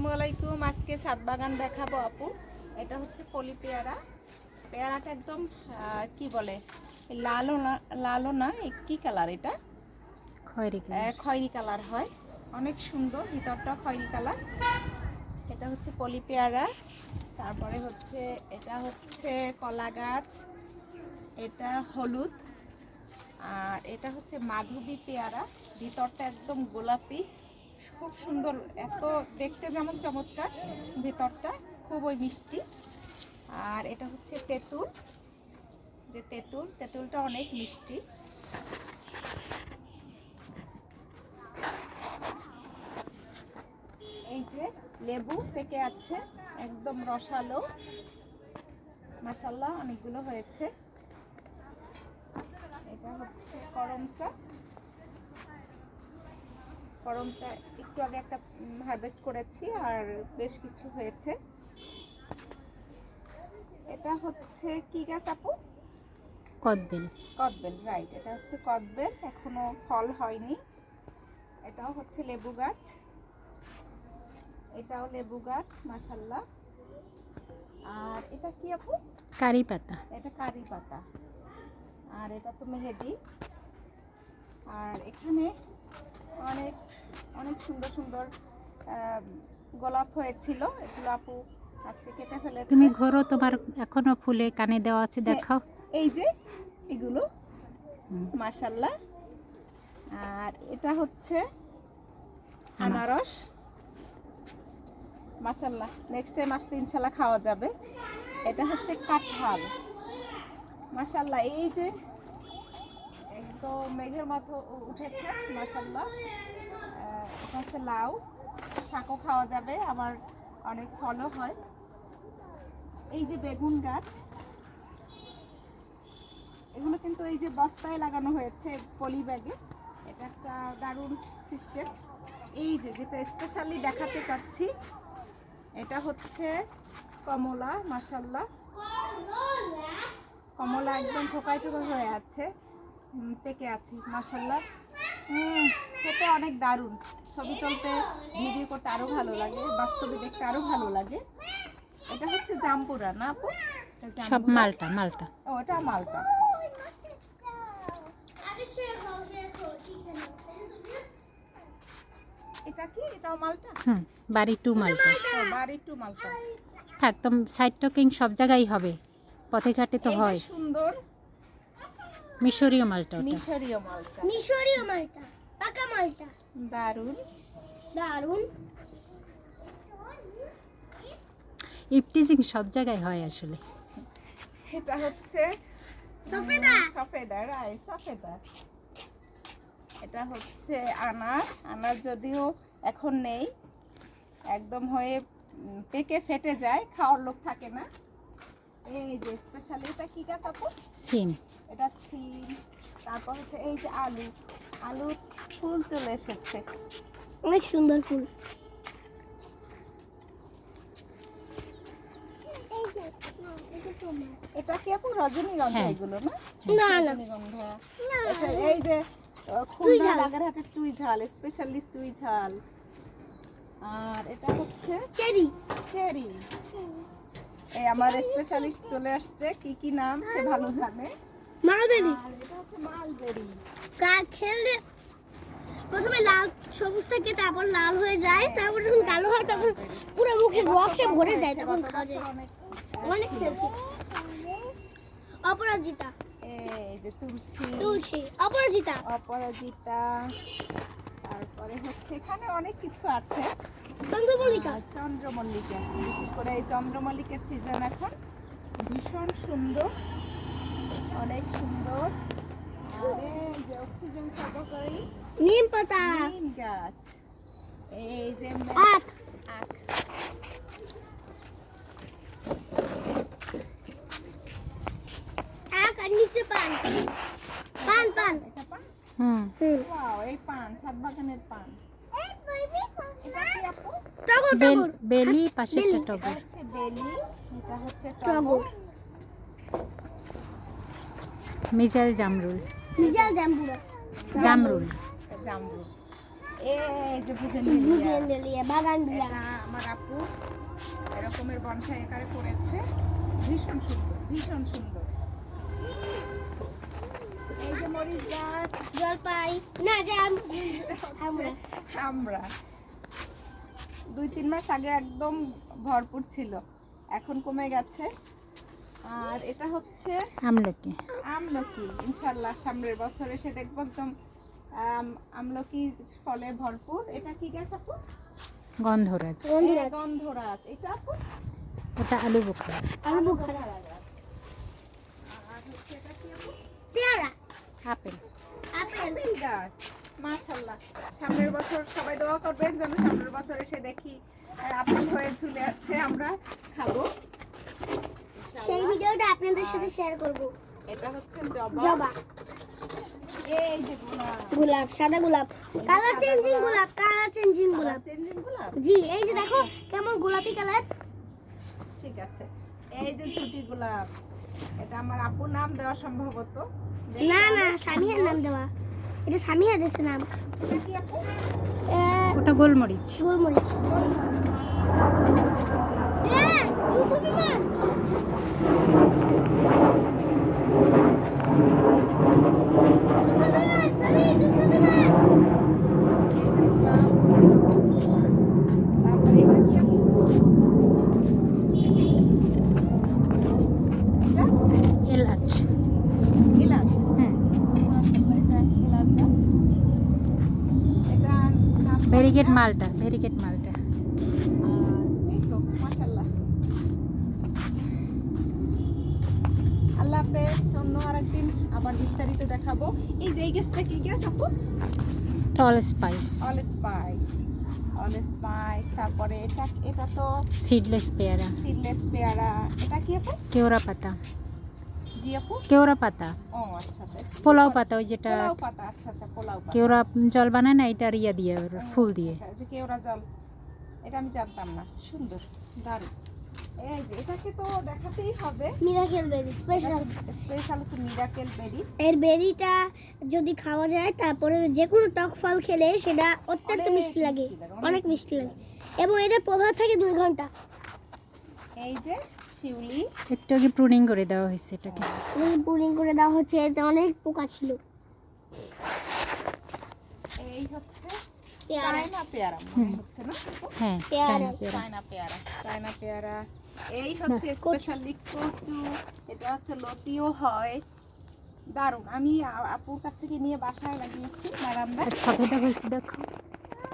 আসসালামু আলাইকুম। আজকে ছাদ বাগান দেখাবো আপু। এটা হচ্ছে পলি পেয়ারা। পেয়ারাটা একদম কি বলে, লালও না, কি কালার এটা? খয়েরি কালার হয়, অনেক সুন্দর, ভিতরটা খয়েরি কালার। এটা হচ্ছে পলি পেয়ারা। তারপরে হচ্ছে এটা হচ্ছে কলা গাছ, এটা হলুদ। আর এটা হচ্ছে মাধবী পেয়ারা, ভিতরটা একদম গোলাপি, খুব সুন্দর, এত দেখতে যেমন চমৎকার, ভিতরটা খুবই মিষ্টি। আর এটা হচ্ছে তেঁতুল, যে তেঁতুলটা অনেক মিষ্টি। এই যে লেবু পেকে আছে, একদম রসালো, মাশাআল্লাহ অনেকগুলো হয়েছে। এটা হচ্ছে করমচা একটু আগে একটা হারভেস্ট করেছি, আর বেশ কিছু হয়েছে। এটা হচ্ছে কি গাছ আপু? কদবেল, রাইট, এটা হচ্ছে কদবেল, এখনো ফল হয়নি। এটাও হচ্ছে লেবু গাছ, এটাও লেবু গাছ, মাশাআল্লাহ। আর এটা কি আপু? কারি পাতা। এটা কারি পাতা। আর এটা তো মেহেদি। আর এখানে অনেক অনেক সুন্দর সুন্দর গোলাপ হয়েছিল, এগুলো আপু আজকে কেটে ফেলেছে। তুমি ঘোরো, তোমার এখনো ফুলে কানে দেওয়া আছে, দেখাও। এই যে এগুলো, মাশাআল্লাহ। আর এটা হচ্ছে আনারস, মাশাআল্লাহ, নেক্সট টাইম আসলে ইনশাআল্লাহ খাওয়া যাবে। এটা হচ্ছে কাঁঠাল, মাশাআল্লাহ, এই যে একদম মেঘের মতো উঠেছে, মাশাআল্লাহ। এটা হচ্ছে লাউ, শাকও খাওয়া যাবে, আবার অনেক ফলও হয়। এই যে বেগুন গাছ, এগুলো কিন্তু এই যে বস্তায় লাগানো হয়েছে, পলি ব্যাগে। এটা একটা দারুণ সিস্টেম। এই যে যেটা স্পেশালি দেখাতে চাচ্ছি, এটা হচ্ছে কমলা, মাশাআল্লাহ, কমলা একদম থোকায় হয়ে আছে, পেকে আছে, মাশাআল্লাহ। খেতে অনেক দারুণ, ছবি তুলতে ভিডিও করতে আরো ভালো লাগে, বাস্তবে দেখতে আরো ভালো লাগে। এটা হচ্ছে জাম্বুরা না আপু? সব মালটা। ও, এটা মালটা। এটা কি? এটাও মালটা? বাড়ি টু মালটা। বাড়ি টু মালটা। একদম সাইড টকিং সব জায়গায় হবে, পথে ঘাটে তো হয়। সুন্দর মিশরীয় মালটা, মিশরীয় মালটা, পাকা মালটা, দারুণ। ইপটিজিং সব জায়গায় হয় আসলে। এটা হচ্ছে সফেদা। এটা হচ্ছে আনার যদিও এখন নেই, একদম হয়ে পেকে ফেটে যায়, খাওয়ার লোক থাকে না। এই যে স্পেশালি এটা কি গাছ আপু? সিম। এটা সিম। তারপর হচ্ছে এই যে আলু ফুল চলে এসেছে, অনেক সুন্দর ফুল। এটা কি আপু রজনীগন্ধা? এগুলো না, রজনীগন্ধা। এই যে খুলনা বাগেরহাটের চুই ঝাল, স্পেশালি চুই ঝাল। আর এটা হচ্ছে চেরি। এই আমার স্পেশালিস্ট চলে আসছে, কি নাম সে ভালো জানে। মালবেরি। আর এটা হচ্ছে মালবেরি। খেললে প্রথমে লাল সবুজ থাকে, তারপর লাল হয়ে যায়, তারপর যখন কালো হয় তখন পুরো মুখে রসে ভরে যায়, তখন খাওয়া যায়। অনেক খেয়েছি। অপরাজিতা। এই যে তুলসী। অপরাজিতা। তারপরে হচ্ছে এখানে অনেক কিছু আছে, চন্দ্রমল্লিকা, বিশেষ করে এই চন্দ্রমল্লিকার সিজন এখন, ভীষণ সুন্দর, অনেক সুন্দর। আরে যে অক্সিজেন সহকারী নিম পাতা, নিম গাছ। এই যে আখ। আর নিচে পান। এটা পান। ওয়াও, এই পান, ছাদ বাগানের পান। এটা কি আপু? বেলি, পাশে একটা টগর। এটা হচ্ছে বেলি, এটা হচ্ছে টগর। মিজাল জামরুল। জামরুল। এই যে বুগেনভেলিয়া, বুগেনভেলিয়া, বাগানভিলিয়া। এটা আমার আপু এরকমের বনসাই আকারে করেছে, ভীষণ সুন্দর, ভীষণ সুন্দর। এই যে মরিচ গাছ, জলপাই না যে আমরা আমরা 2-3 মাস আগে একদম ভরপুর ছিল, এখন কমে গেছে। আর এটা হচ্ছে আমলকি। আমলকি, ইনশাআল্লাহ সামনের বছর এসে দেখবো একদম আমলকি ফলে ভরপুর। এটা কি গাছ আপু? গন্ধরাজ। গন্ধরাজ। এটা আপু? ওটা আলু বোখরা। আলু বোখরা গাছ। আর হচ্ছে এটা কি আপু? পেয়ারা, আপেল। আপেল গাছ। মাশাআল্লাহ, সামনের বছর সবাই দোয়া করবেন যেন সামনের বছর এসে দেখি আপেল হয়ে ঝুলে আছে, আমরা খাবো। সেই ভিডিওটা আপনাদের সাথে শেয়ার করব। এটা হচ্ছে জবা। জবা, এই যে গোলাপ, গোলাপ, সাদা গোলাপ, কালার চেঞ্জিং গোলাপ, কালার চেঞ্জিং গোলাপ। চেঞ্জিং গোলাপ। জি, এই যে দেখো কেমন গোলাপি কালার। ঠিক আছে। এই যে ছুটি গোলাপ, এটা আমার আপুর নাম দেওয়া সম্ভবত। না না, সামিয়ার নাম দেওয়া, এটা সামিয়া দেশে নাম। এটা কি আপু? ওটা গোলমরিচ। গোলমরিচ। যুদ্ধ বিমান, সামিয়া যুদ্ধ বিমান। এই যে গোলাপ। তারপরে এটা কি আপু? এটা এলাচ। এলাচ। হুম। মাশাআল্লাহ, এটা এলাচ গাছ। এটা নাম ভেরিগেট মালটা, ভেরিগেট মালটা। এই তো মাশাআল্লাহ। আল্লাহ হাফেজ, অন্য আরেকদিন আবার বিস্তারিত দেখাবো। এই যে এই গাছটা কি গাছ আপু? All spice. All spice, all spice. তারপরে এটা, এটা তো সিডলেস পেয়ারা। সিডলেস পেয়ারা। এটা কি আপু? কেওড়া পাতা। জি আপু? কেওড়া পাতা। ও আচ্ছা আচ্ছা। পোলাও পাতা, ওই যেটা পোলাও পাতা। আচ্ছা আচ্ছা, পোলাও পাতা। কেওড়া জল বানায় না, এটা রিয়া দিয়ে ওর ফুল দিয়ে। আচ্ছা, আচ্ছা, যে কেওড়া জল, এটা আমি জানতাম না। সুন্দর, দারুণ। এই যে এটাকে তো দেখাতেই হবে, মিরাকেল বেরি স্পেশাল। স্পেশাল হচ্ছে মিরাকেল বেরি। এর বেরিটা যদি খাওয়া যায়, তারপরে যে কোনো টক ফল খেলে সেটা অত্যন্ত মিষ্টি লাগে, অনেক মিষ্টি লাগে, এবং এটার প্রভাব থাকে 2 ঘন্টা। এই যে শিউলি, একটু আগে প্রুনিং করে দেওয়া হয়েছে এটাকে। পুডিং করে দেওয়া হচ্ছে, এতে অনেক পোকা ছিল। এই হচ্ছে পেয়ারা, চায়না পেয়ারা মনে হচ্ছে না? হ্যাঁ, পেয়ারা। চায়না পেয়ারা। চায়না পেয়ারা, চায়না পেয়ারা। এই হচ্ছে স্পেশালি কচু, এটা হচ্ছে লতিও হয়, দারুণ। আমি আপুর কাছ থেকে নিয়ে বাসায় লাগিয়েছি বারান্দায়। আর সফেদা হয়েছে দেখো।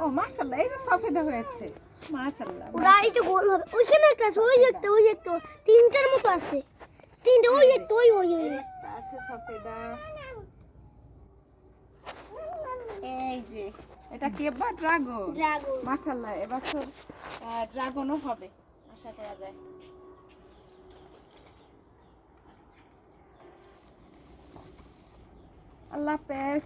ও মাশাআল্লাহ, এই যে সফেদা হয়েছে, মাশাআল্লাহ। ওরা একটু গোল হবে। ওইখানে একটা আছে, ওই একটা, ওই একটা, 3টার মতো আছে, 3টে, ওই একটা, ওই ওই ওই। একটা আছে সফেদা। এই যে এটা কি বা ড্রাগন। ড্রাগন। মাশাআল্লাহ, এবছর ড্রাগনও হবে আশা করা যায়। আল্লাহ হাফেজ।